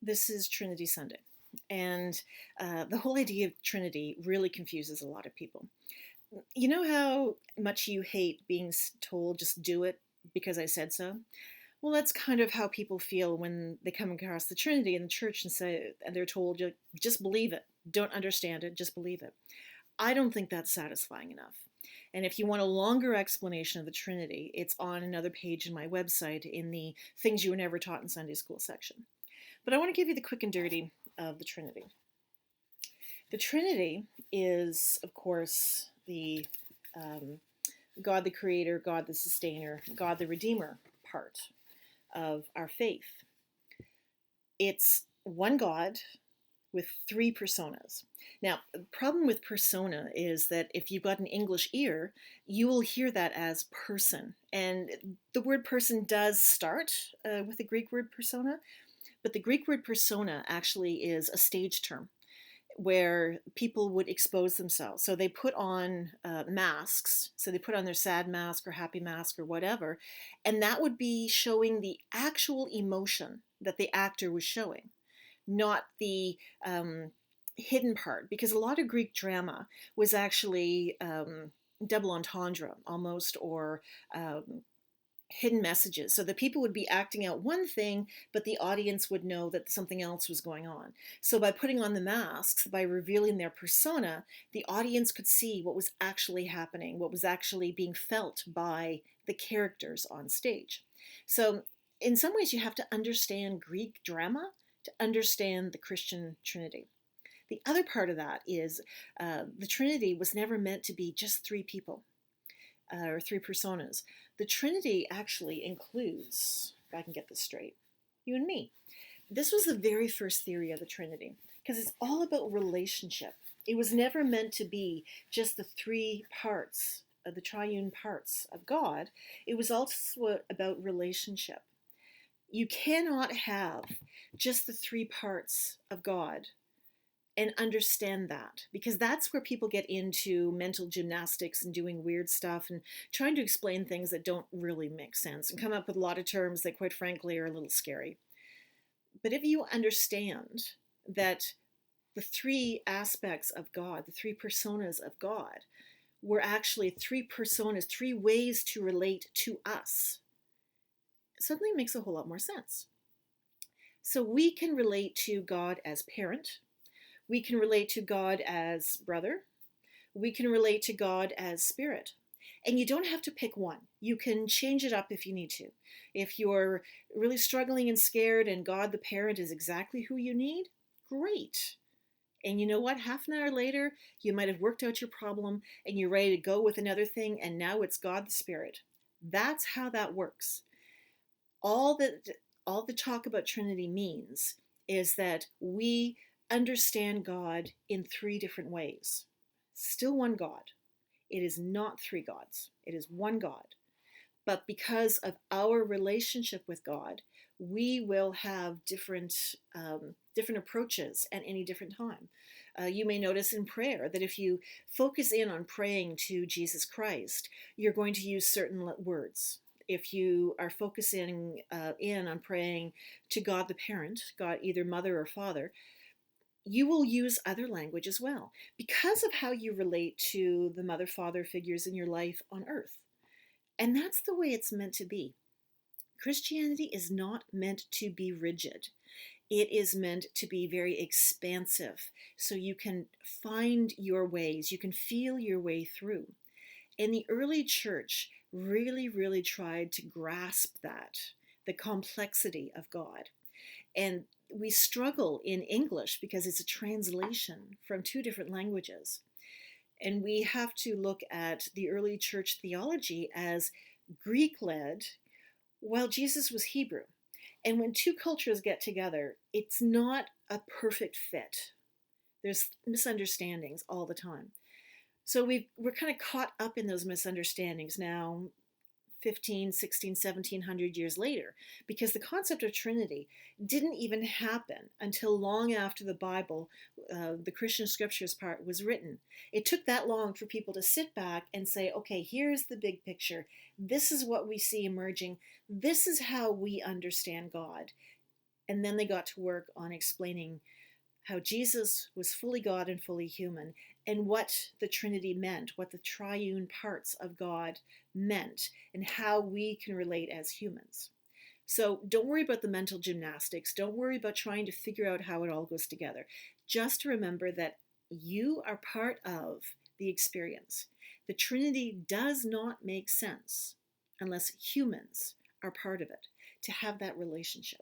This is Trinity Sunday. And the whole idea of Trinity really confuses a lot of people. You know how much you hate being told, just do it because I said so? Well, that's kind of how people feel when they come across the Trinity in the church and they're told, just believe it. Don't understand it, just believe it. I don't think that's satisfying enough. And if you want a longer explanation of the Trinity, it's on another page in my website in the Things You Were Never Taught in Sunday School section. But I want to give you the quick and dirty of the Trinity. The Trinity is, of course, the God the Creator, God the Sustainer, God the Redeemer part of our faith. It's one God with three personas. Now, the problem with persona is that if you've got an English ear, you will hear that as person. And the word person does start with the Greek word persona, but the Greek word persona actually is a stage term where people would expose themselves. So they put on masks. So they put on their sad mask or happy mask or whatever. And that would be showing the actual emotion that the actor was showing, not the hidden part. Because a lot of Greek drama was actually double entendre almost, or hidden messages. So the people would be acting out one thing, but the audience would know that something else was going on. So by putting on the masks, by revealing their persona, the audience could see what was actually happening, what was actually being felt by the characters on stage. So in some ways, you have to understand Greek drama to understand the Christian Trinity. The other part of that is the Trinity was never meant to be just three people or three personas. The Trinity actually includes, if I can get this straight, you and me. This was the very first theory of the Trinity because it's all about relationship. It was never meant to be just the three parts of the triune parts of God. It was also about relationship. You cannot have just the three parts of God and understand that, because that's where people get into mental gymnastics and doing weird stuff and trying to explain things that don't really make sense and come up with a lot of terms that quite frankly are a little scary. But if you understand that the three aspects of God, the three personas of God, were actually three personas, three ways to relate to us, it suddenly makes a whole lot more sense. So we can relate to God as parent. We can relate to God as brother. We can relate to God as spirit. And you don't have to pick one. You can change it up if you need to. If you're really struggling and scared and God the parent is exactly who you need, great. And you know what? Half an hour later, you might have worked out your problem and you're ready to go with another thing, and now it's God the Spirit. That's how that works. All the talk about Trinity means is that we understand God in three different ways. Still one God. It is not three gods. It is one God. But because of our relationship with God, we will have different approaches at any different time. You may notice in prayer that if you focus in on praying to Jesus Christ, you're going to use certain words. If you are focusing in on praying to God the parent, God either mother or father, you will use other language as well because of how you relate to the mother father figures in your life on earth. And that's the way it's meant to be. Christianity is not meant to be rigid. It is meant to be very expansive so you can find your ways, you can feel your way through. And the early church really, really tried to grasp that, the complexity of God. And we struggle in English because it's a translation from two different languages. And we have to look at the early church theology as Greek-led, while Jesus was Hebrew. And when two cultures get together, it's not a perfect fit. There's misunderstandings all the time. So we're kind of caught up in those misunderstandings now, 15, 16, 1700 years later, because the concept of Trinity didn't even happen until long after the Bible, the Christian scriptures part, was written. It took that long for people to sit back and say, okay, here's the big picture. This is what we see emerging. This is how we understand God. And then they got to work on explaining how Jesus was fully God and fully human, and what the Trinity meant, what the triune parts of God meant, and how we can relate as humans. So don't worry about the mental gymnastics. Don't worry about trying to figure out how it all goes together. Just remember that you are part of the experience. The Trinity does not make sense unless humans are part of it to have that relationship.